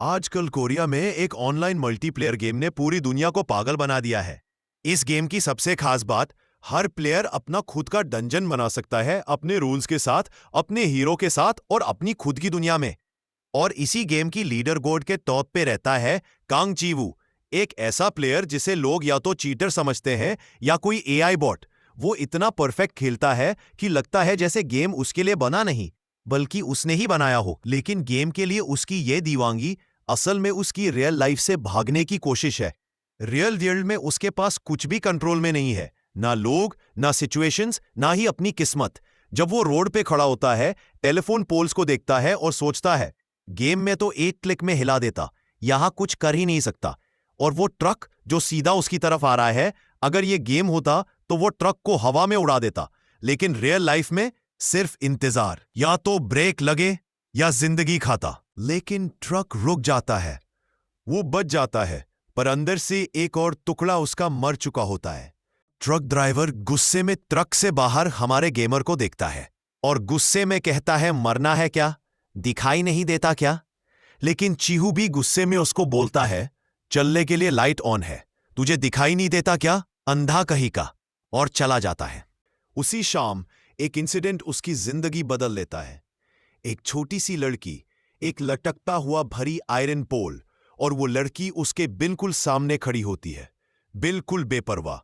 आजकल कोरिया में एक ऑनलाइन मल्टीप्लेयर गेम ने पूरी दुनिया को पागल बना दिया है। इस गेम की सबसे खास बात, हर प्लेयर अपना खुद का डंजन बना सकता है, अपने रूल्स के साथ, अपने हीरो के साथ और अपनी खुद की दुनिया में। और इसी गेम की लीडर बोर्ड के टॉप पे रहता है कांग चीवू, एक ऐसा प्लेयर जिसे लोग या तो चीटर समझते हैं या कोई एआई बॉट। वो इतना परफेक्ट खेलता है कि लगता है जैसे गेम उसके लिए बना नहीं, बल्कि उसने ही बनाया हो। लेकिन गेम के लिए उसकी ये दीवानगी असल में उसकी रियल लाइफ से भागने की कोशिश है। रियल वर्ल्ड में उसके पास कुछ भी कंट्रोल में नहीं है, ना लोग, ना सिचुएशंस, ना ही अपनी किस्मत। जब वो रोड पे खड़ा होता है, टेलीफोन पोल्स को देखता है और सोचता है, गेम में तो एक क्लिक में हिला देता, यहां कुछ कर ही नहीं सकता। और वो ट्रक जो सीधा उसकी तरफ आ रहा है, अगर ये गेम होता तो वो ट्रक को हवा में उड़ा देता। लेकिन रियल लाइफ में सिर्फ इंतजार, या तो ब्रेक लगे या जिंदगी खाता। लेकिन ट्रक रुक जाता है, वो बच जाता है, पर अंदर से एक और टुकड़ा उसका मर चुका होता है। ट्रक ड्राइवर गुस्से में ट्रक से बाहर हमारे गेमर को देखता है और गुस्से में कहता है, मरना है क्या, दिखाई नहीं देता क्या? लेकिन चीहू भी गुस्से में उसको बोलता है, चलने के लिए लाइट ऑन है, तुझे दिखाई नहीं देता क्या, अंधा कहीं का। और चला जाता है। उसी शाम एक इंसिडेंट उसकी जिंदगी बदल लेता है। एक छोटी सी लड़की, एक लटकता हुआ भरी आयरन पोल, और वो लड़की उसके बिल्कुल सामने खड़ी होती है, बिल्कुल बेपरवाह।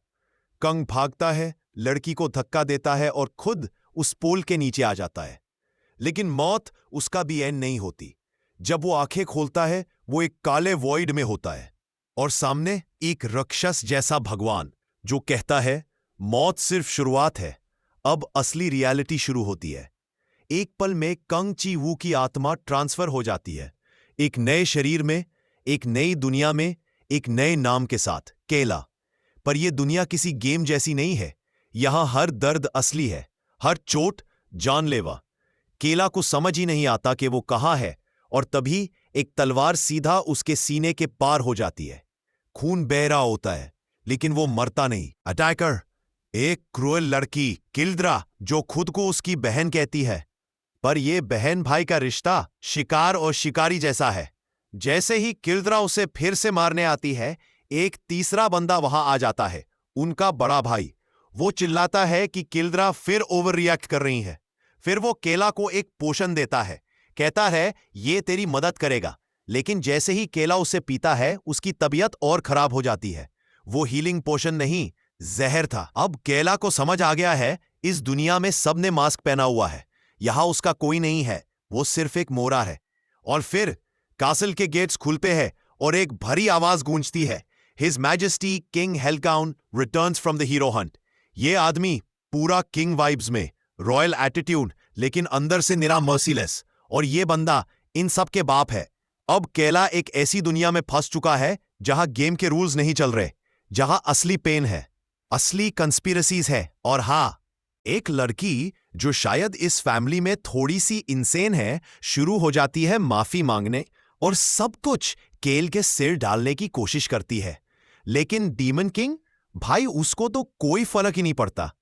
कंग भागता है, लड़की को धक्का देता है और खुद उस पोल के नीचे आ जाता है। लेकिन मौत उसका भी एंड नहीं होती। जब वो आंखें खोलता है, वो एक काले वॉइड में होता है और सामने एक राक्षस जैसा भगवान जो कहता है, मौत सिर्फ शुरुआत है, अब असली रियलिटी शुरू होती है। एक पल में कंग ची वू की आत्मा ट्रांसफर हो जाती है, एक नए शरीर में, एक नई दुनिया में, एक नए नाम के साथ, केला। पर यह दुनिया किसी गेम जैसी नहीं है। यहां हर दर्द असली है, हर चोट जानलेवा। केला को समझ ही नहीं आता कि वो कहां है, और तभी एक तलवार सीधा उसके सीने के पार हो जाती है। खून बह रहा होता है, लेकिन वो मरता नहीं। अटैकर, एक क्रूएल लड़की किल्द्रा, जो खुद को उसकी बहन कहती है। पर यह बहन भाई का रिश्ता शिकार और शिकारी जैसा है। जैसे ही किल्द्रा उसे फिर से मारने आती है, एक तीसरा बंदा वहां आ जाता है, उनका बड़ा भाई। वो चिल्लाता है कि किल्द्रा फिर ओवर रिएक्ट कर रही है। फिर वो केला को एक पोषण देता है, कहता है ये तेरी मदद करेगा। लेकिन जैसे ही केला उसे पीता है, उसकी तबीयत और खराब हो जाती है। वो हीलिंग पोषण नहीं, जहर था। अब केला को समझ आ गया है, इस दुनिया में सबने मास्क पहना हुआ है, यहां उसका कोई नहीं है, वो सिर्फ एक मोरा है। और फिर कासल के गेट्स खुलते हैं और एक भरी आवाज गूंजती है, his majesty king Helcaun returns from the hero hunt. ये आदमी पूरा किंग वाइब्स में, रॉयल एटीट्यूड, लेकिन अंदर से निरा मर्सीलेस। और ये बंदा इन सब के बाप है। अब केला एक ऐसी दुनिया में फंस चुका है जहां गेम के रूल्स नहीं चल रहे, जहां असली पेन है, असली कंस्पिरेसीज है। और हां, एक लड़की जो शायद इस फैमिली में थोड़ी सी इंसेन है, शुरू हो जाती है माफी मांगने और सब कुछ केल के सिर डालने की कोशिश करती है। लेकिन डीमन किंग भाई, उसको तो कोई फर्क ही नहीं पड़ता।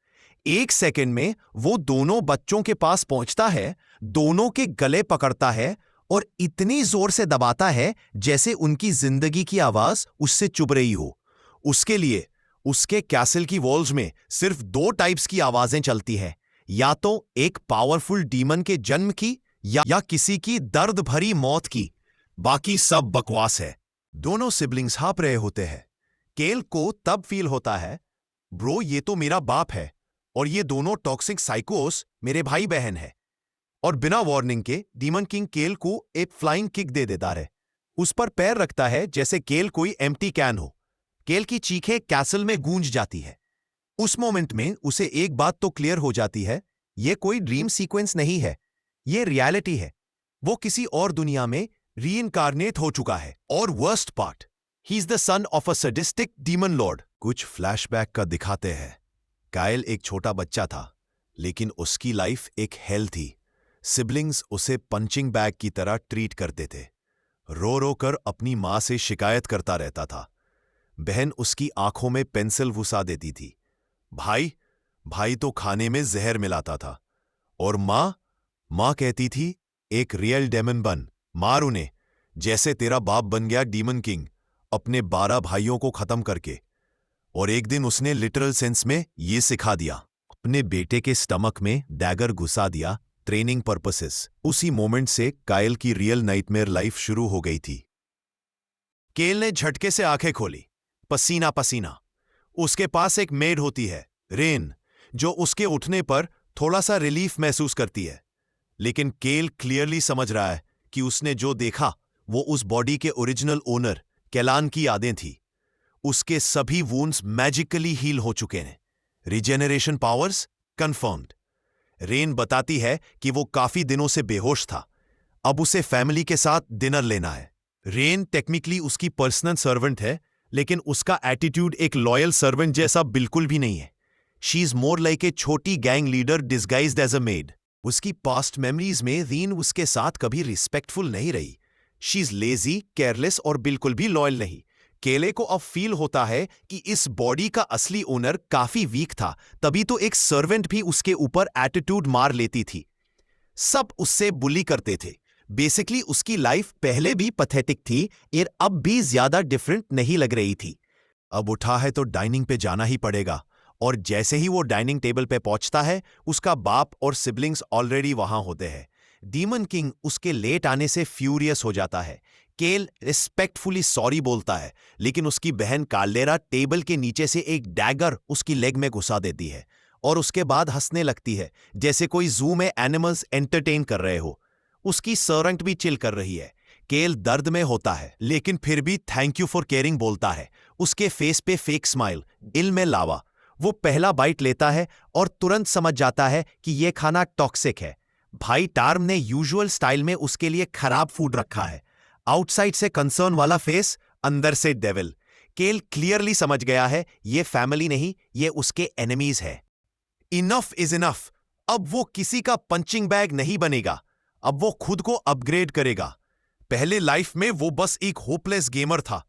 एक सेकंड में वो दोनों बच्चों के पास पहुंचता है, दोनों के गले पकड़ता है और इतनी जोर से दबाता है जैसे उनकी जिंदगी की आवाज उससे चुभ रही हो। उसके लिए उसके कैसल की वॉल्स में सिर्फ दो टाइप्स की आवाजें चलती हैं, या तो एक पावरफुल डीमन के जन्म की या किसी की दर्द भरी मौत की। बाकी सब बकवास है। दोनों सिबलिंग्स हाँप रहे होते हैं। केल को तब फील होता है, ब्रो ये तो मेरा बाप है और ये दोनों टॉक्सिक साइकोस मेरे भाई बहन है। और बिना वार्निंग के डीमन किंग केल को एक फ्लाइंग किक दे देता है। उस पर पैर रखता है जैसे केल कोई एम्प्टी कैन हो। केल की चीखें कैसल में गूंज जाती है। उस मोमेंट में उसे एक बात तो क्लियर हो जाती है, ये कोई ड्रीम सीक्वेंस नहीं है, ये रियलिटी है। वो किसी और दुनिया में रीइंकार्नेट हो चुका है। और worst part, he is the son of a sadistic demon Lord. कुछ फ्लैशबैक का दिखाते हैं। कायल एक छोटा बच्चा था, लेकिन उसकी लाइफ एक हेल थी। सिबलिंग्स उसे पंचिंग बैग की तरह ट्रीट करते थे। रो रो कर अपनी मां से शिकायत करता रहता था। बहन उसकी आंखों में पेंसिल घुसा देती थी। भाई तो खाने में जहर मिलाता था। और मां कहती थी, एक रियल डेमन बन, मार उन्हें। जैसे तेरा बाप बन गया डीमन किंग अपने 12 भाइयों को खत्म करके। और एक दिन उसने लिटरल सेंस में ये सिखा दिया, अपने बेटे के स्टमक में डैगर घुसा दिया ट्रेनिंग पर्पसेस। उसी मोमेंट से काइल की रियल नाइटमेयर लाइफ शुरू हो गई थी। केल ने झटके से आंखें खोली, पसीना पसीना। उसके पास एक मेड होती है, रेन, जो उसके उठने पर थोड़ा सा रिलीफ महसूस करती है। लेकिन केल क्लियरली समझ रहा है कि उसने जो देखा वो उस बॉडी के ओरिजिनल ओनर कैलान की यादें थी। उसके सभी वुंड्स मैजिकली हील हो चुके हैं, रिजेनरेशन पावर्स कंफर्म्ड। रेन बताती है कि वो काफी दिनों से बेहोश था, अब उसे फैमिली के साथ डिनर लेना है। रेन टेक्निकली उसकी पर्सनल सर्वेंट है, लेकिन उसका एटीट्यूड एक लॉयल सर्वेंट जैसा बिल्कुल भी नहीं है। She is more like a छोटी gang leader disguised as a maid. उसकी पास्ट मेमोरीज में रीन उसके साथ कभी रिस्पेक्टफुल नहीं रही। शी इज लेजी, केयरलेस और बिल्कुल भी लॉयल नहीं। केले को अब फील होता है कि इस बॉडी का असली ओनर काफी वीक था, तभी तो एक सर्वेंट भी उसके ऊपर एटीट्यूड मार लेती थी। सब उससे बुली करते थे। बेसिकली उसकी लाइफ पहले भी पैथेटिक थी और अब भी ज्यादा डिफरेंट नहीं लग रही थी। अब उठा है तो डाइनिंग पे जाना ही पड़ेगा। और जैसे ही वो डाइनिंग टेबल पे पहुंचता है, उसका बाप और सिबलिंग्स ऑलरेडी वहां होते हैं। डीमन किंग उसके लेट आने से फ्यूरियस हो जाता है। केल रिस्पेक्टफुली सॉरी बोलता है, लेकिन उसकी बहन काल्डेरा टेबल के नीचे से एक डैगर उसकी लेग में घुसा देती है और उसके बाद हंसने लगती है, जैसे कोई जू में एनिमल्स एंटरटेन कर रहे हो। उसकी सर्वेंट भी चिल कर रही है। केल दर्द में होता है, लेकिन फिर भी थैंक यू फॉर केयरिंग बोलता है। उसके फेस पे फेक स्माइल, दिल में लावा। वो पहला बाइट लेता है और तुरंत समझ जाता है कि यह खाना टॉक्सिक है। भाई टार्म ने यूजुअल स्टाइल में उसके लिए खराब फूड रखा है। आउटसाइड से कंसर्न वाला फेस, अंदर से डेविल। केल क्लियरली समझ गया है ये फैमिली नहीं, ये उसके एनिमीज है। Enough is enough. अब वो किसी का पंचिंग बैग नहीं बनेगा। अब वो खुद को अपग्रेड करेगा। पहले लाइफ में वो बस एक होपलेस गेमर था,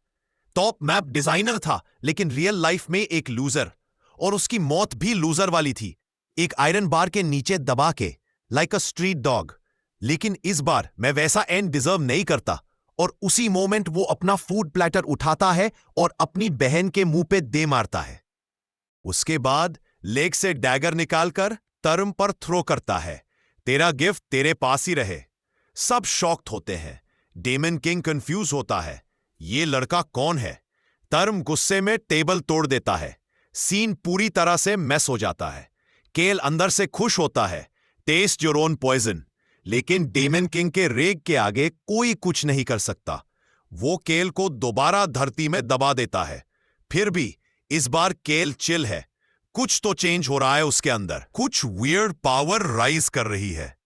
टॉप मैप डिजाइनर था, लेकिन रियल लाइफ में एक लूजर। और उसकी मौत भी लूजर वाली थी, एक आयरन बार के नीचे दबा के, लाइक अ स्ट्रीट डॉग। लेकिन इस बार मैं वैसा एंड डिजर्व नहीं करता। और उसी मोमेंट वो अपना फूड प्लेटर उठाता है और अपनी बहन के मुंह पे दे मारता है। उसके बाद लेग से डैगर निकालकर टर्म पर थ्रो करता है। तेरा गिफ्ट तेरे पास ही रहे। सब शॉक्ड होते हैं। डेमन किंग कंफ्यूज होता है, ये लड़का कौन है। टर्म गुस्से में टेबल तोड़ देता है। सीन पूरी तरह से मैस हो जाता है। केल अंदर से खुश होता है, टेस्ट योर ओन पॉइजन। लेकिन डेमन किंग के रेग के आगे कोई कुछ नहीं कर सकता। वो केल को दोबारा धरती में दबा देता है। फिर भी इस बार केल चिल है। कुछ तो चेंज हो रहा है उसके अंदर, कुछ वियर्ड पावर राइज कर रही है।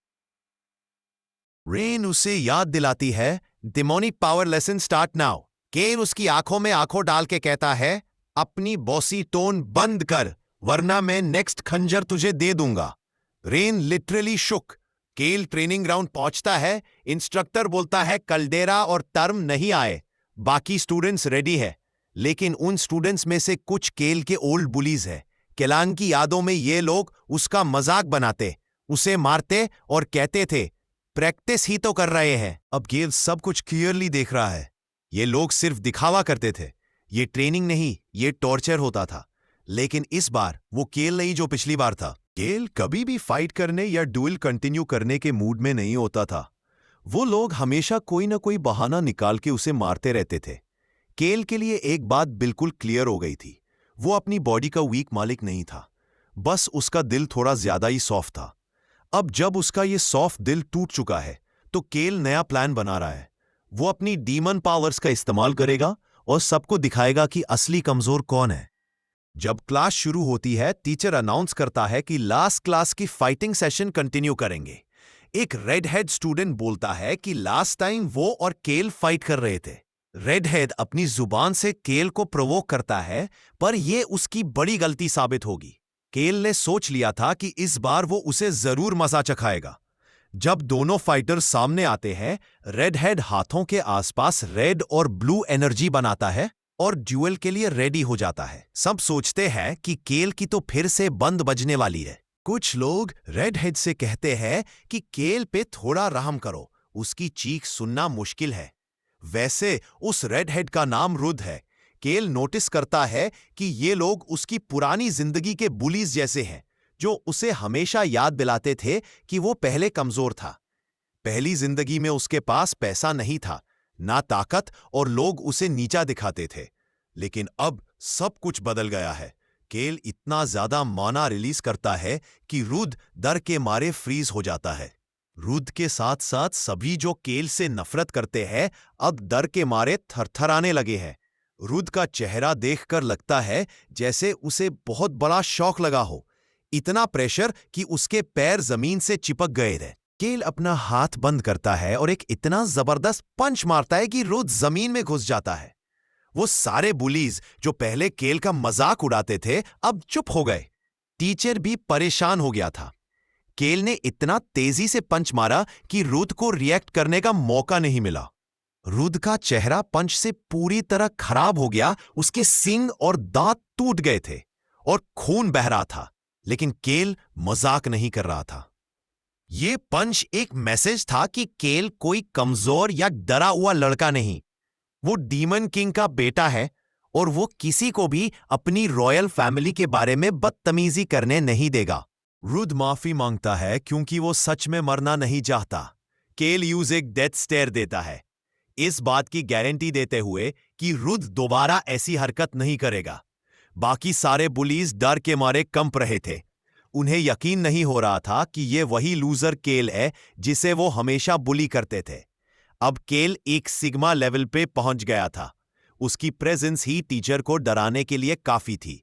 रेन उसे याद दिलाती है, demonic power lesson start now. केल उसकी आंखों में आंखों डाल के कहता है, अपनी बॉसी टोन बंद कर, वरना मैं नेक्स्ट खंजर तुझे दे दूंगा। रेन लिटरली शुक। केल ट्रेनिंग ग्राउंड पहुंचता है। इंस्ट्रक्टर बोलता है कल्डेरा और टर्म नहीं आए, बाकी स्टूडेंट्स रेडी है। लेकिन उन स्टूडेंट्स में से कुछ केल के ओल्ड बुलीज है। केलान की यादों में ये लोग उसका मजाक बनाते, उसे मारते और कहते थे प्रैक्टिस ही तो कर रहे हैं। अब केल सब कुछ क्लियरली देख रहा है। ये लोग सिर्फ दिखावा करते थे, ये ट्रेनिंग नहीं, ये टॉर्चर होता था। लेकिन इस बार वो केल नहीं जो पिछली बार था। केल कभी भी फाइट करने या डुएल कंटिन्यू करने के मूड में नहीं होता था। वो लोग हमेशा कोई ना कोई बहाना निकाल के उसे मारते रहते थे। केल के लिए एक बात बिल्कुल क्लियर हो गई थी, वो अपनी बॉडी का वीक मालिक नहीं था, बस उसका दिल थोड़ा ज्यादा ही सॉफ्ट था। अब जब उसका ये सॉफ्ट दिल टूट चुका है, तो केल नया प्लान बना रहा है। वो अपनी डीमन पावर्स का इस्तेमाल करेगा और सबको दिखाएगा कि असली कमजोर कौन है। जब क्लास शुरू होती है, टीचर अनाउंस करता है कि लास्ट क्लास की फाइटिंग सेशन कंटिन्यू करेंगे। एक रेड हेड स्टूडेंट बोलता है कि लास्ट टाइम वो और केल फाइट कर रहे थे। रेड हेड अपनी जुबान से केल को प्रोवोक करता है, पर यह उसकी बड़ी गलती साबित होगी। केल ने सोच लिया था कि इस बार वो उसे जरूर मजा चखाएगा। जब दोनों फाइटर सामने आते हैं, रेड हेड हाथों के आसपास रेड और ब्लू एनर्जी बनाता है और ड्यूएल के लिए रेडी हो जाता है। सब सोचते हैं कि केल की तो फिर से बंद बजने वाली है। कुछ लोग रेड हेड से कहते हैं कि केल पे थोड़ा रहम करो, उसकी चीख सुनना मुश्किल है। वैसे उस रेड हेड का नाम रुद है। केल नोटिस करता है कि ये लोग उसकी पुरानी जिंदगी के बुलीज जैसे हैं, जो उसे हमेशा याद दिलाते थे कि वो पहले कमजोर था। पहली जिंदगी में उसके पास पैसा नहीं था, ना ताकत, और लोग उसे नीचा दिखाते थे। लेकिन अब सब कुछ बदल गया है। केल इतना ज्यादा माना रिलीज करता है कि रुद डर के मारे फ्रीज हो जाता है। रुद के साथ साथ सभी जो केल से नफरत करते हैं अब डर के मारे थरथराने लगे हैं। रुद का चेहरा देखकर लगता है जैसे उसे बहुत बड़ा शौक लगा हो। इतना प्रेशर कि उसके पैर जमीन से चिपक गए थे। केल अपना हाथ बंद करता है और एक इतना जबरदस्त पंच मारता है कि रुद जमीन में घुस जाता है। वो सारे बुलीज जो पहले केल का मजाक उड़ाते थे अब चुप हो गए। टीचर भी परेशान हो गया था। केल ने इतना तेजी से पंच मारा कि रुद को रिएक्ट करने का मौका नहीं मिला। रुद का चेहरा पंच से पूरी तरह खराब हो गया। उसके सींग और दांत टूट गए थे और खून बह रहा था, लेकिन केल मजाक नहीं कर रहा था। यह पंच एक मैसेज था कि केल कोई कमजोर या डरा हुआ लड़का नहीं। वो डीमन किंग का बेटा है और वो किसी को भी अपनी रॉयल फैमिली के बारे में बदतमीजी करने नहीं देगा। रुद माफी मांगता है क्योंकि वो सच में मरना नहीं चाहता। केल यूज एक डेथ स्टेयर देता है, इस बात की गारंटी देते हुए कि रुद दोबारा ऐसी हरकत नहीं करेगा। बाकी सारे बुलीज डर के मारे कंप रहे थे। उन्हें यकीन नहीं हो रहा था कि ये वही लूजर केल है जिसे वो हमेशा बुली करते थे। अब केल एक सिग्मा लेवल पे पहुंच गया था। उसकी प्रेजेंस ही टीचर को डराने के लिए काफी थी।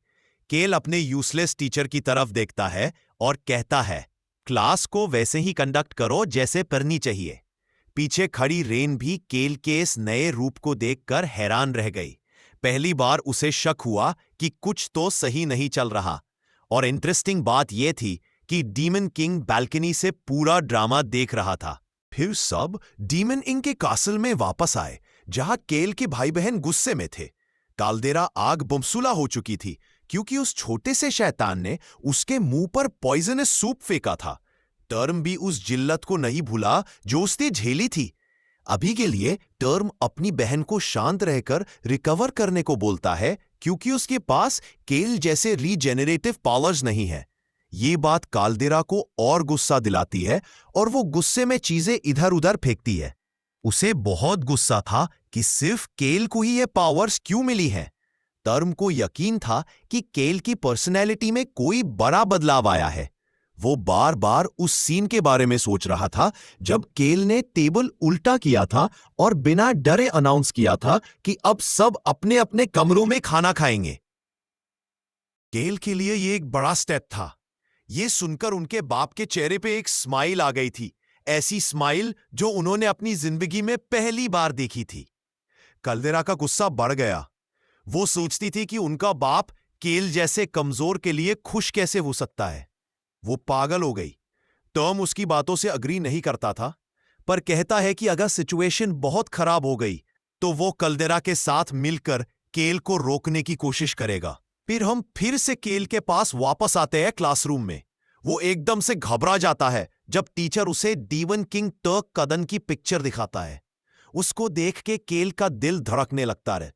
केल अपने यूजलेस टीचर की तरफ देखता है और कहता है, क्लास को वैसे ही कंडक्ट करो जैसे करनी चाहिए। पीछे खड़ी रेन भी केल के इस नए रूप को देखकर हैरान रह गई। पहली बार उसे शक हुआ कि कुछ तो सही नहीं चल रहा। और इंटरेस्टिंग बात यह थी कि डीमन किंग बालकनी से पूरा ड्रामा देख रहा था। फिर सब डीमन इंग के कासल में वापस आए, जहां केल के भाई बहन गुस्से में थे। काल्देरा आग बमसूला हो चुकी थी क्योंकि उस छोटे से शैतान ने उसके मुंह पर पॉइजनस सूप फेंका था। टर्म भी उस जिल्लत को नहीं भूला जो उसने झेली थी। अभी के लिए टर्म अपनी बहन को शांत रहकर रिकवर करने को बोलता है क्योंकि उसके पास केल जैसे रीजेनरेटिव पावर्स नहीं है। ये बात काल्देरा को और गुस्सा दिलाती है और वो गुस्से में चीजें इधर उधर फेंकती है। उसे बहुत गुस्सा था कि सिर्फ केल को ही ये पावर्स क्यों मिली हैं। टर्म को यकीन था कि केल की पर्सनैलिटी में कोई बड़ा बदलाव आया है। वो बार बार उस सीन के बारे में सोच रहा था जब केल ने टेबल उल्टा किया था और बिना डरे अनाउंस किया था कि अब सब अपने अपने कमरों में खाना खाएंगे। केल के लिए यह एक बड़ा स्टेप था। यह सुनकर उनके बाप के चेहरे पे एक स्माइल आ गई थी, ऐसी स्माइल जो उन्होंने अपनी जिंदगी में पहली बार देखी थी। काल्देरा का गुस्सा बढ़ गया। वो सोचती थी कि उनका बाप केल जैसे कमजोर के लिए खुश कैसे हो सकता है। वो पागल हो गई। टॉम उसकी बातों से अग्री नहीं करता था, पर कहता है कि अगर सिचुएशन बहुत खराब हो गई तो वो काल्देरा के साथ मिलकर केल को रोकने की कोशिश करेगा। फिर हम फिर से केल के पास वापस आते हैं क्लासरूम में। वो एकदम से घबरा जाता है जब टीचर उसे डीमन किंग टर्क कदन की पिक्चर दिखाता है। उसको देख के केल का दिल धड़कने लगता है।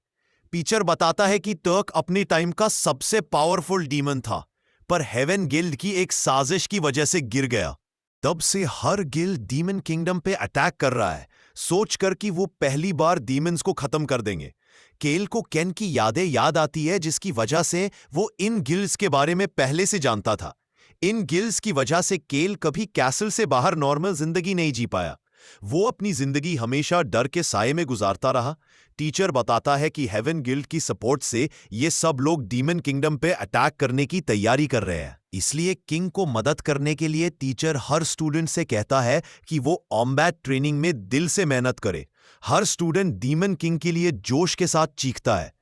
टीचर बताता है कि टर्क अपनी टाइम का सबसे पावरफुल डीमन था, पर हेवन गिल्ड की एक साजिश की वजह से गिर गया। तब से हर गिल्ड डीमन किंगडम पे अटैक कर रहा है, सोचकर कि वो पहली बार डीमंस को खत्म कर देंगे। केल को केन की यादें याद आती है, जिसकी वजह से वो इन गिल्ड्स के बारे में पहले से जानता था। इन गिल्ड्स की वजह से केल कभी कैसल से बाहर नॉर्मल जिंदगी नहीं जी पाया। वो अपनी जिंदगी हमेशा डर के साये में गुजारता रहा। टीचर बताता है कि हेवन गिल्ड की सपोर्ट से ये सब लोग डीमन किंगडम पे अटैक करने की तैयारी कर रहे हैं। इसलिए किंग को मदद करने के लिए टीचर हर स्टूडेंट से कहता है कि वो कॉम्बैट ट्रेनिंग में दिल से मेहनत करे। हर स्टूडेंट डीमन किंग के लिए जोश के साथ चीखता है।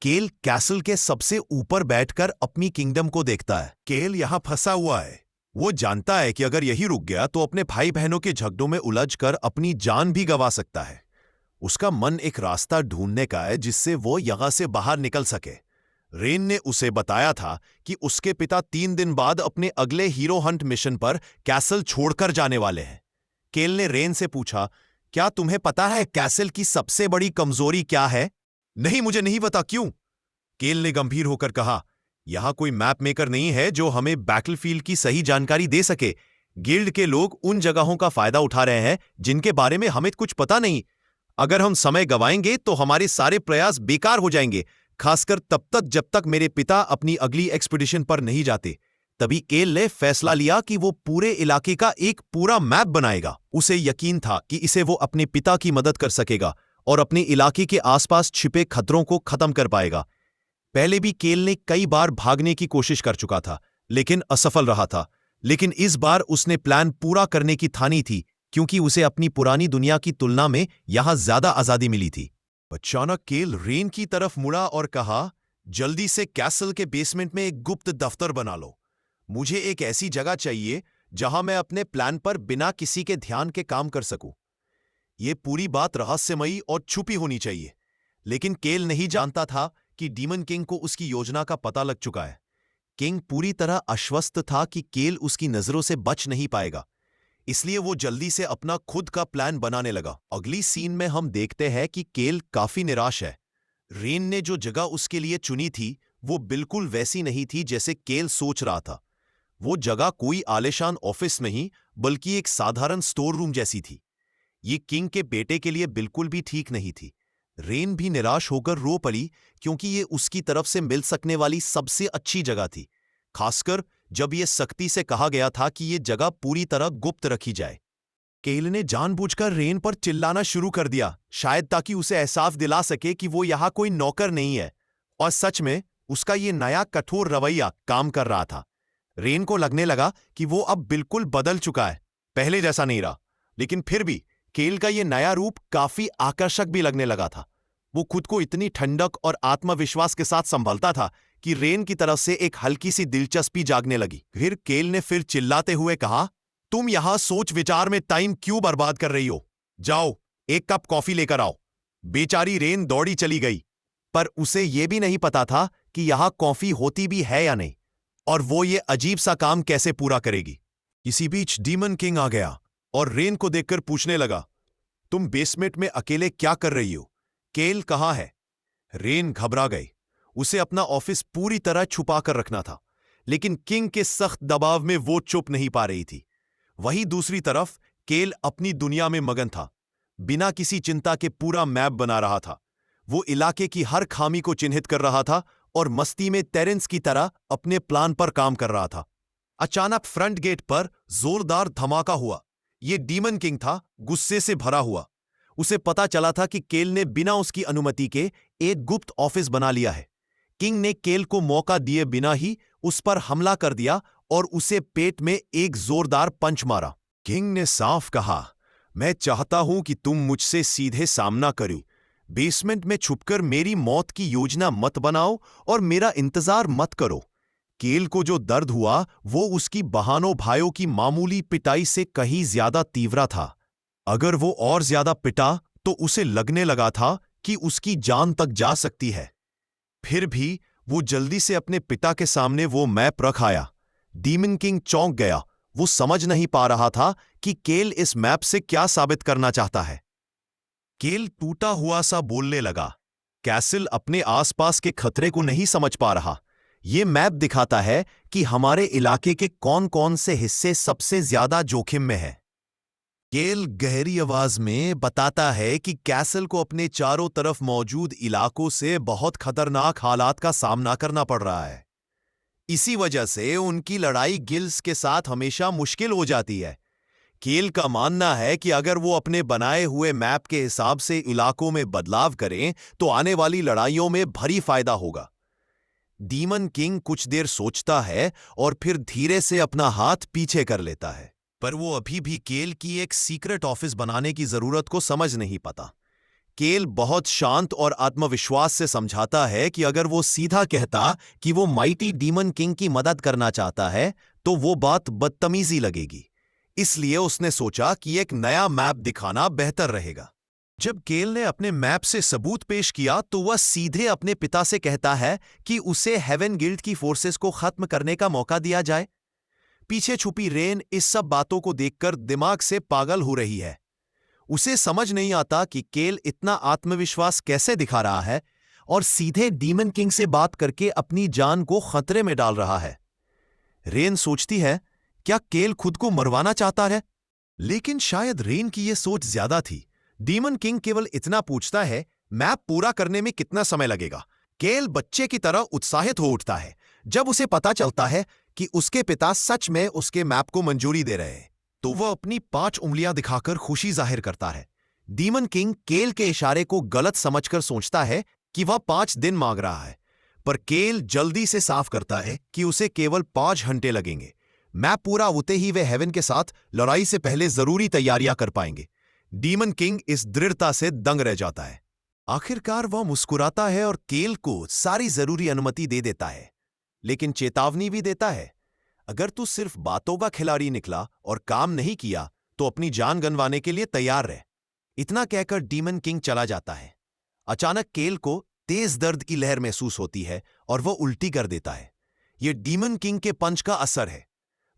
केल कैसल के सबसे ऊपर बैठकर अपनी किंगडम को देखता है। केल यहां फंसा हुआ है। वो जानता है कि अगर यही रुक गया तो अपने भाई बहनों के झगड़ों में उलझकर अपनी जान भी गंवा सकता है। उसका मन एक रास्ता ढूंढने का है जिससे वो यहां से बाहर निकल सके। रेन ने उसे बताया था कि उसके पिता 3 दिन बाद अपने अगले हीरो हंट मिशन पर कैसल छोड़कर जाने वाले हैं। केल ने रेन से पूछा क्या तुम्हें पता है कैसल की सबसे बड़ी कमजोरी क्या है? नहीं, मुझे नहीं पता। क्यों? केल ने गंभीर होकर कहा, यहां कोई मैप मेकर नहीं है जो हमें बैटलफील्ड की सही जानकारी दे सके। गिल्ड के लोग उन जगहों का फायदा उठा रहे हैं जिनके बारे में हमें कुछ पता नहीं। अगर हम समय गवाएंगे तो हमारे सारे प्रयास बेकार हो जाएंगे, खासकर तब तक जब तक मेरे पिता अपनी अगली एक्सपीडिशन पर नहीं जाते। तभी केल ने फैसला लिया कि वो पूरे इलाके का एक पूरा मैप बनाएगा। उसे यकीन था कि इसे वो अपने पिता की मदद कर सकेगा और अपने इलाके के आसपास छिपे खतरों को खत्म कर पाएगा। पहले भी केल ने कई बार भागने की कोशिश कर चुका था, लेकिन असफल रहा था। लेकिन इस बार उसने प्लान पूरा करने की ठानी थी, क्योंकि उसे अपनी पुरानी दुनिया की तुलना में यहां ज्यादा आजादी मिली थी। अचानक केल रेन की तरफ मुड़ा और कहा, जल्दी से कैसल के बेसमेंट में एक गुप्त दफ्तर बना लो। मुझे एक ऐसी जगह चाहिए जहां मैं अपने प्लान पर बिना किसी के ध्यान के काम कर सकूं। यह पूरी बात रहस्यमयी और छुपी होनी चाहिए। लेकिन केल नहीं जानता था कि डीमन किंग को उसकी योजना का पता लग चुका है। किंग पूरी तरह आश्वस्त था कि केल उसकी नजरों से बच नहीं पाएगा, इसलिए वो जल्दी से अपना खुद का प्लान बनाने लगा। अगली सीन में हम देखते हैं कि केल काफी निराश है। रेन ने जो जगह उसके लिए चुनी थी वो बिल्कुल वैसी नहीं थी जैसे केल सोच रहा था। वो जगह कोई आलीशान ऑफिस नहीं, बल्कि एक साधारण स्टोर रूम जैसी थी। ये किंग के बेटे के लिए बिल्कुल भी ठीक नहीं थी। रेन भी निराश होकर रो पड़ी, क्योंकि ये उसकी तरफ से मिल सकने वाली सबसे अच्छी जगह थी, खासकर जब यह सख्ती से कहा गया था कि यह जगह पूरी तरह गुप्त रखी जाए। केल ने जानबूझकर रेन पर चिल्लाना शुरू कर दिया, शायद ताकि उसे एहसास दिला सके कि वो यहां कोई नौकर नहीं है। और सच में उसका ये नया कठोर रवैया काम कर रहा था। रेन को लगने लगा कि वो अब बिल्कुल बदल चुका है, पहले जैसा नहीं रहा। लेकिन फिर भी केल का ये नया रूप काफी आकर्षक भी लगने लगा था। वो खुद को इतनी ठंडक और आत्मविश्वास के साथ संभलता था कि रेन की तरफ से एक हल्की सी दिलचस्पी जागने लगी। फिर केल ने फिर चिल्लाते हुए कहा, तुम यहां सोच विचार में टाइम क्यों बर्बाद कर रही हो? जाओ, एक कप कॉफी लेकर आओ। बेचारी रेन दौड़ी चली गई, पर उसे यह भी नहीं पता था कि यहां कॉफी होती भी है या नहीं, और वो ये अजीब सा काम कैसे पूरा करेगी। इसी बीच डीमन किंग आ गया और रेन को देखकर पूछने लगा, तुम बेसमेंट में अकेले क्या कर रही हो? केल कहाँ है? रेन घबरा गई। उसे अपना ऑफिस पूरी तरह छुपा कर रखना था, लेकिन किंग के सख्त दबाव में वो चुप नहीं पा रही थी। वहीं दूसरी तरफ केल अपनी दुनिया में मगन था, बिना किसी चिंता के पूरा मैप बना रहा था। वो इलाके की हर खामी को चिन्हित कर रहा था और मस्ती में टेरेंस की तरह अपने प्लान पर काम कर रहा था। अचानक फ्रंट गेट पर जोरदार धमाका हुआ। यह डीमन किंग था, गुस्से से भरा हुआ। उसे पता चला था कि केल ने बिना उसकी अनुमति के एक गुप्त ऑफिस बना लिया है। किंग ने केल को मौका दिए बिना ही उस पर हमला कर दिया और उसे पेट में एक जोरदार पंच मारा। किंग ने साफ कहा, मैं चाहता हूं कि तुम मुझसे सीधे सामना करो। बेसमेंट में छुपकर मेरी मौत की योजना मत बनाओ और मेरा इंतजार मत करो। केल को जो दर्द हुआ वो उसकी बहानों भाइयों की मामूली पिटाई से कहीं ज्यादा तीव्र था। अगर वो और ज्यादा पिटा तो उसे लगने लगा था कि उसकी जान तक जा सकती है। फिर भी वो जल्दी से अपने पिता के सामने वो मैप रख आया। डीमन किंग चौंक गया। वो समझ नहीं पा रहा था कि केल इस मैप से क्या साबित करना चाहता है। केल टूटा हुआ सा बोलने लगा, कैसल अपने आसपास के खतरे को नहीं समझ पा रहा। ये मैप दिखाता है कि हमारे इलाके के कौन कौन से हिस्से सबसे ज्यादा जोखिम में है। केल गहरी आवाज में बताता है कि कैसल को अपने चारों तरफ मौजूद इलाकों से बहुत खतरनाक हालात का सामना करना पड़ रहा है। इसी वजह से उनकी लड़ाई गिल्ड्स के साथ हमेशा मुश्किल हो जाती है। केल का मानना है कि अगर वो अपने बनाए हुए मैप के हिसाब से इलाकों में बदलाव करें तो आने वाली लड़ाइयों में भारी फायदा होगा। डीमन किंग कुछ देर सोचता है और फिर धीरे से अपना हाथ पीछे कर लेता है, पर वो अभी भी केल की एक सीक्रेट ऑफिस बनाने की जरूरत को समझ नहीं पाता। केल बहुत शांत और आत्मविश्वास से समझाता है कि अगर वो सीधा कहता कि वो माइटी डीमन किंग की मदद करना चाहता है तो वो बात बदतमीजी लगेगी। इसलिए उसने सोचा कि एक नया मैप दिखाना बेहतर रहेगा। जब केल ने अपने मैप से सबूत पेश किया तो वह सीधे अपने पिता से कहता है कि उसे हेवन गिल्ड की फोर्सेस को खत्म करने का मौका दिया जाए। पीछे छुपी रेन इस सब बातों को देखकर दिमाग से पागल हो रही है। उसे समझ नहीं आता कि केल इतना आत्मविश्वास कैसे दिखा रहा है और सीधे डीमन किंग से बात करके अपनी जान को खतरे में डाल रहा है। रेन सोचती है, क्या केल खुद को मरवाना चाहता है? लेकिन शायद रेन की यह सोच ज्यादा थी। डीमन किंग केवल इतना पूछता है, मैप पूरा करने में कितना समय लगेगा? केल बच्चे की तरह उत्साहित हो उठता है जब उसे पता चलता है कि उसके पिता सच में उसके मैप को मंजूरी दे रहे हैं। तो वह अपनी 5 उंगलियां दिखाकर खुशी जाहिर करता है। डीमन किंग केल के इशारे को गलत समझकर सोचता है कि वह 5 दिन मांग रहा है, पर केल जल्दी से साफ करता है कि उसे केवल 5 घंटे लगेंगे। मैप पूरा होते ही वे हेवन के साथ लड़ाई से पहले जरूरी तैयारियां कर पाएंगे। डीमन किंग इस दृढ़ता से दंग रह जाता है। आखिरकार वह मुस्कुराता है और केल को सारी जरूरी अनुमति दे देता है, लेकिन चेतावनी भी देता है, अगर तू सिर्फ बातों का खिलाड़ी निकला और काम नहीं किया तो अपनी जान गंवाने के लिए तैयार रह। इतना कहकर डीमन किंग चला जाता है। अचानक केल को तेज दर्द की लहर महसूस होती है और वह उल्टी कर देता है। यह डीमन किंग के पंच का असर है।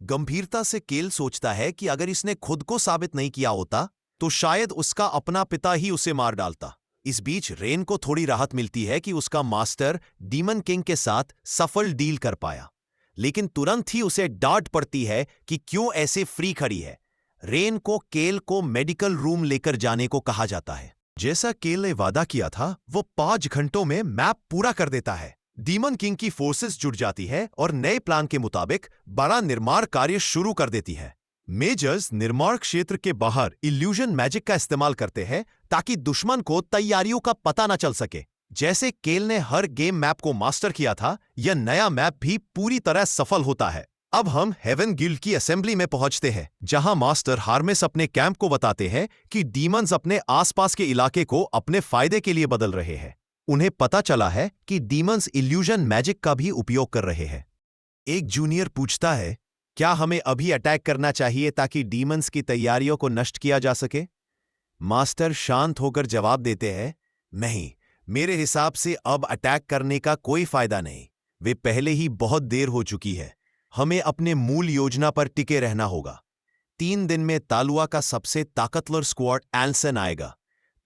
गंभीरता से केल सोचता है कि अगर इसने खुद को साबित नहीं किया होता तो शायद उसका अपना पिता ही उसे मार डालता। इस बीच रेन को थोड़ी राहत मिलती है कि उसका मास्टर डीमन किंग के साथ सफल डील कर पाया, लेकिन तुरंत ही उसे डांट पड़ती है कि क्यों ऐसे फ्री खड़ी है। रेन को केल को मेडिकल रूम लेकर जाने को कहा जाता है। जैसा केल ने वादा किया था, वो 5 घंटों में मैप पूरा कर देता है। डीमन किंग की फोर्सेस जुट जाती है और नए प्लान के मुताबिक बड़ा निर्माण कार्य शुरू कर देती है। मेजर्स निर्माण क्षेत्र के बाहर इल्यूजन मैजिक का इस्तेमाल करते हैं ताकि दुश्मन को तैयारियों का पता न चल सके। जैसे केल ने हर गेम मैप को मास्टर किया था, यह नया मैप भी पूरी तरह सफल होता है। अब हम हेवन गिल्ड की असेंबली में पहुंचते हैं, जहां मास्टर हार्मेस अपने कैंप को बताते हैं कि डीमंस अपने आसपास के इलाके को अपने फायदे के लिए बदल रहे हैं। उन्हें पता चला है कि डीमंस इल्यूजन मैजिक का भी उपयोग कर रहे हैं। एक जूनियर पूछता है, क्या हमें अभी अटैक करना चाहिए ताकि डीमंस की तैयारियों को नष्ट किया जा सके? मास्टर शांत होकर जवाब देते हैं, नहीं, मेरे हिसाब से अब अटैक करने का कोई फायदा नहीं। वे पहले ही बहुत देर हो चुकी है। हमें अपने मूल योजना पर टिके रहना होगा। 3 दिन में तालुआ का सबसे ताकतवर स्क्वाड एल्सन आएगा।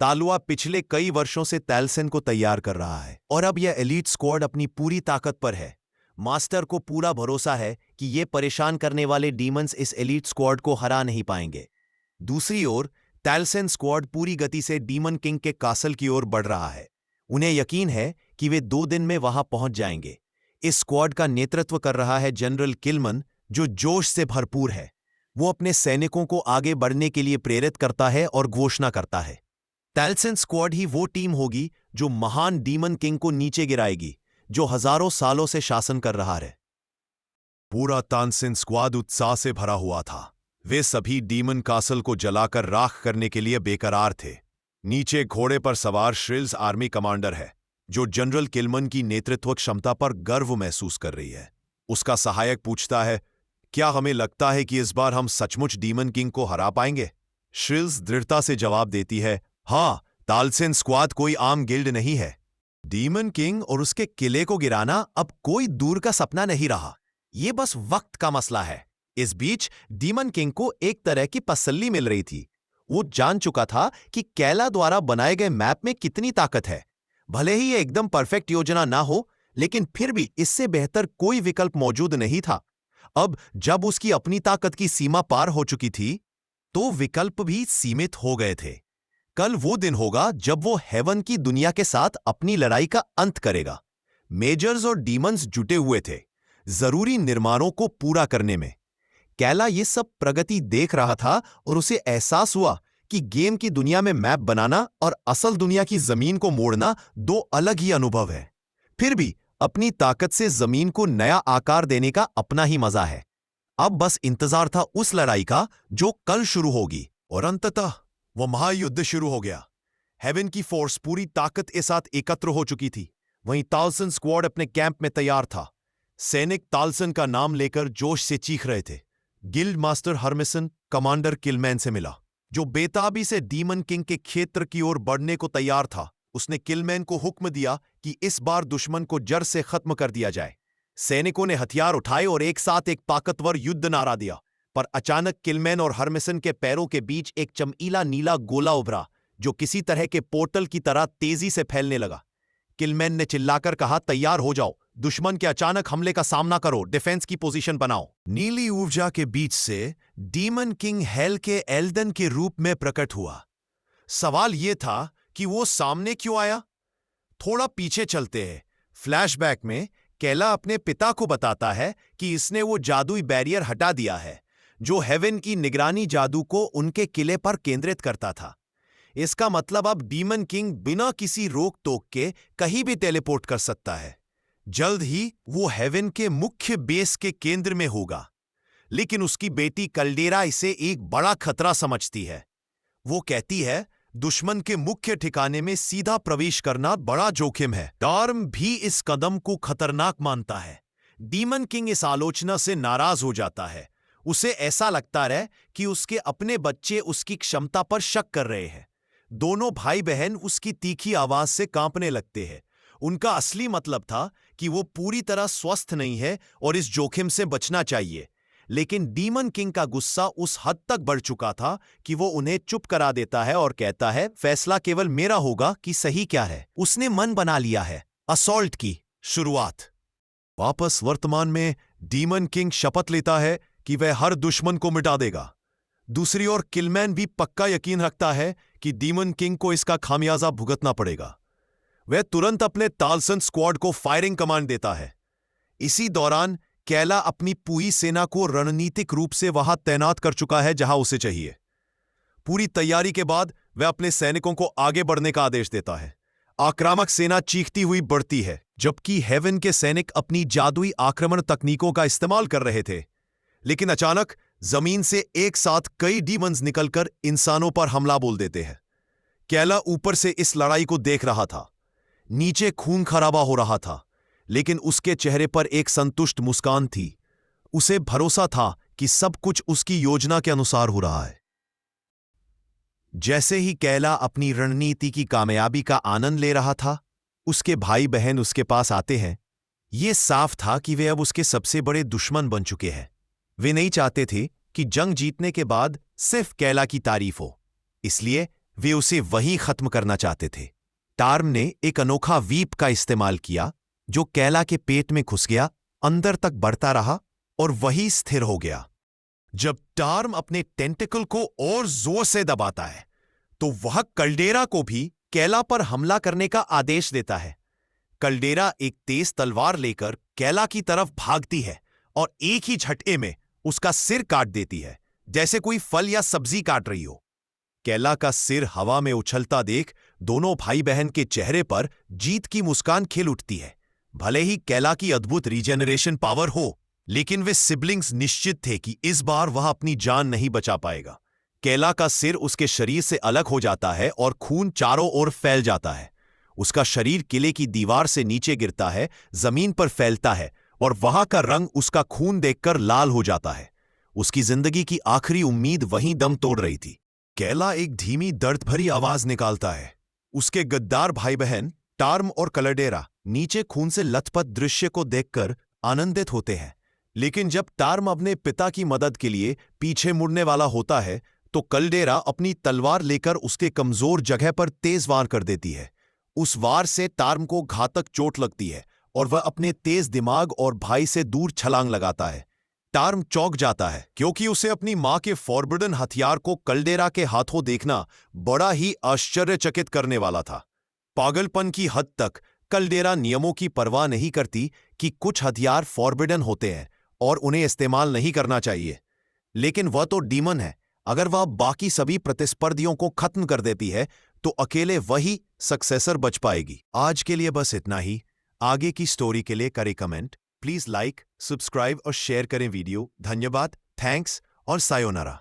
तालुआ पिछले कई वर्षों से तैलसन को तैयार कर रहा है और अब यह एलीट स्क्वाड अपनी पूरी ताकत पर है। मास्टर को पूरा भरोसा है कि ये परेशान करने वाले डीमंस इस एलीट स्क्वाड को हरा नहीं पाएंगे। दूसरी ओर तैलसन स्क्वाड पूरी गति से डीमन किंग के कासल की ओर बढ़ रहा है। उन्हें यकीन है कि वे 2 दिन में वहां पहुंच जाएंगे। इस स्क्वाड का नेतृत्व कर रहा है जनरल किलमन, जो जोश से भरपूर है। वो अपने सैनिकों को आगे बढ़ने के लिए प्रेरित करता है और घोषणा करता है, तैलसन स्क्वाड ही वो टीम होगी जो महान डीमन किंग को नीचे गिराएगी, जो हजारों सालों से शासन कर रहा है। पूरा तानसेन स्क्वाड उत्साह से भरा हुआ था। वे सभी डीमन कासल को जलाकर राख करने के लिए बेकरार थे। नीचे घोड़े पर सवार श्रिल्स आर्मी कमांडर है, जो जनरल किलमन की नेतृत्व क्षमता पर गर्व महसूस कर रही है। उसका सहायक पूछता है, क्या हमें लगता है कि इस बार हम सचमुच डीमन किंग को हरा पाएंगे? श्रिल्स दृढ़ता से जवाब देती है, हाँ, तालसेन स्क्वाड कोई आम गिल्ड नहीं है। डीमन किंग और उसके किले को गिराना अब कोई दूर का सपना नहीं रहा। यह बस वक्त का मसला है। इस बीच डीमन किंग को एक तरह की तसल्ली मिल रही थी। वो जान चुका था कि कैला द्वारा बनाए गए मैप में कितनी ताकत है। भले ही यह एकदम परफेक्ट योजना ना हो, लेकिन फिर भी इससे बेहतर कोई विकल्प मौजूद नहीं था। अब जब उसकी अपनी ताकत की सीमा पार हो चुकी थी, तो विकल्प भी सीमित हो गए थे। कल वो दिन होगा जब वो हेवन की दुनिया के साथ अपनी लड़ाई का अंत करेगा। मेजर्स और डीमंस जुटे हुए थे जरूरी निर्माणों को पूरा करने में। कैला ये सब प्रगति देख रहा था और उसे एहसास हुआ कि गेम की दुनिया में मैप बनाना और असल दुनिया की जमीन को मोड़ना 2 अलग ही अनुभव है। फिर भी अपनी ताकत से जमीन को नया आकार देने का अपना ही मजा है। अब बस इंतजार था उस लड़ाई का जो कल शुरू होगी। और अंततः वो महायुद्ध शुरू हो गया। हेवन की फोर्स पूरी ताकत के साथ एकत्र हो चुकी थी। वहीं तालसन स्क्वाड अपने कैंप में तैयार था। सैनिक तालसन का नाम लेकर जोश से चीख रहे थे। गिल्ड मास्टर हर्मेसन कमांडर किलमैन से मिला, जो बेताबी से डीमन किंग के क्षेत्र की ओर बढ़ने को तैयार था। उसने किलमैन को हुक्म दिया कि इस बार दुश्मन को जड़ से खत्म कर दिया जाए। सैनिकों ने हथियार उठाए और एक साथ एक ताकतवर युद्ध नारा दिया। पर अचानक किलमैन और हरमिसन के पैरों के बीच एक चमकीला नीला गोला उभरा जो किसी तरह के पोर्टल की तरह तेजी से फैलने लगा। किलमैन ने चिल्लाकर कहा, तैयार हो जाओ, दुश्मन के अचानक हमले का सामना करो, डिफेंस की पोजीशन बनाओ। नीली ऊर्जा के बीच से डीमन किंग हेल के एल्डन के रूप में प्रकट हुआ। सवाल यह था कि वो सामने क्यों आया। थोड़ा पीछे चलते हैं। फ्लैशबैक में कैला अपने पिता को बताता है कि इसने वो जादुई बैरियर हटा दिया है जो हेवन की निगरानी जादू को उनके किले पर केंद्रित करता था। इसका मतलब अब डीमन किंग बिना किसी रोक टोक के कहीं भी टेलीपोर्ट कर सकता है। जल्द ही वो हेवन के मुख्य बेस के केंद्र में होगा। लेकिन उसकी बेटी कल्डेरा इसे एक बड़ा खतरा समझती है। वो कहती है, दुश्मन के मुख्य ठिकाने में सीधा प्रवेश करना बड़ा जोखिम है। टार्म भी इस कदम को खतरनाक मानता है। डीमन किंग इस आलोचना से नाराज हो जाता है। उसे ऐसा लगता है कि उसके अपने बच्चे उसकी क्षमता पर शक कर रहे हैं। दोनों भाई बहन उसकी तीखी आवाज से कांपने लगते हैं। उनका असली मतलब था कि वो पूरी तरह स्वस्थ नहीं है और इस जोखिम से बचना चाहिए। लेकिन डीमन किंग का गुस्सा उस हद तक बढ़ चुका था कि वो उन्हें चुप करा देता है और कहता है, फैसला केवल मेरा होगा कि सही क्या है। उसने मन बना लिया है। असॉल्ट की शुरुआत। वापस वर्तमान में डीमन किंग शपथ लेता है कि वह हर दुश्मन को मिटा देगा। दूसरी ओर किलमैन भी पक्का यकीन रखता है कि डीमन किंग को इसका खामियाजा भुगतना पड़ेगा। वह तुरंत अपने तालसन स्क्वाड को फायरिंग कमांड देता है। इसी दौरान कैला अपनी पूरी सेना को रणनीतिक रूप से वहां तैनात कर चुका है जहां उसे चाहिए। पूरी तैयारी के बाद वह अपने सैनिकों को आगे बढ़ने का आदेश देता है। आक्रामक सेना चीखती हुई बढ़ती है, जबकि हेवन के सैनिक अपनी जादुई आक्रमण तकनीकों का इस्तेमाल कर रहे थे। लेकिन अचानक जमीन से एक साथ कई डीमंस निकलकर इंसानों पर हमला बोल देते हैं। कैला ऊपर से इस लड़ाई को देख रहा था। नीचे खून खराबा हो रहा था, लेकिन उसके चेहरे पर एक संतुष्ट मुस्कान थी। उसे भरोसा था कि सब कुछ उसकी योजना के अनुसार हो रहा है। जैसे ही कैला अपनी रणनीति की कामयाबी का आनंद ले रहा था, उसके भाई बहन उसके पास आते हैं। यह साफ था कि वे अब उसके सबसे बड़े दुश्मन बन चुके हैं। वे नहीं चाहते थे कि जंग जीतने के बाद सिर्फ कैला की तारीफ हो, इसलिए वे उसे वहीं खत्म करना चाहते थे। टार्म ने एक अनोखा वीप का इस्तेमाल किया जो कैला के पेट में घुस गया, अंदर तक बढ़ता रहा और वहीं स्थिर हो गया। जब टार्म अपने टेंटिकल को और जोर से दबाता है तो वह कल्डेरा को भी कैला पर हमला करने का आदेश देता है। कल्डेरा एक तेज तलवार लेकर कैला की तरफ भागती है और एक ही झटके में उसका सिर काट देती है, जैसे कोई फल या सब्जी काट रही हो। कैला का सिर हवा में उछलता देख दोनों भाई बहन के चेहरे पर जीत की मुस्कान खिल उठती है। भले ही कैला की अद्भुत रीजेनरेशन पावर हो, लेकिन वे सिबलिंग्स निश्चित थे कि इस बार वह अपनी जान नहीं बचा पाएगा। कैला का सिर उसके शरीर से अलग हो जाता है और खून चारों ओर फैल जाता है। उसका शरीर किले की दीवार से नीचे गिरता है, जमीन पर फैलता है और वहां का रंग उसका खून देखकर लाल हो जाता है। उसकी जिंदगी की आखिरी उम्मीद वहीं दम तोड़ रही थी। कैला एक धीमी दर्द भरी आवाज निकालता है। उसके गद्दार भाई बहन टार्म और कल्डेरा नीचे खून से लथपथ दृश्य को देखकर आनंदित होते हैं। लेकिन जब टार्म अपने पिता की मदद के लिए पीछे मुड़ने वाला होता है तो कल्डेरा अपनी तलवार लेकर उसके कमजोर जगह पर तेज वार कर देती है। उस वार से टार्म को घातक चोट लगती है और वह अपने तेज दिमाग और भाई से दूर छलांग लगाता है। टार्म चौंक जाता है क्योंकि उसे अपनी मां के फॉरबिडन हथियार को कल्डेरा के हाथों देखना बड़ा ही आश्चर्यचकित करने वाला था। पागलपन की हद तक कल्डेरा नियमों की परवाह नहीं करती कि कुछ हथियार फॉरबिडन होते हैं और उन्हें इस्तेमाल नहीं करना चाहिए। लेकिन वह तो डीमन है। अगर वह बाकी सभी प्रतिस्पर्धियों को खत्म कर देती है तो अकेले वही सक्सेसर बच पाएगी। आज के लिए बस इतना ही। आगे की स्टोरी के लिए करें कमेंट। प्लीज लाइक, सब्सक्राइब और शेयर करें वीडियो। धन्यवाद, थैंक्स और सायोनारा।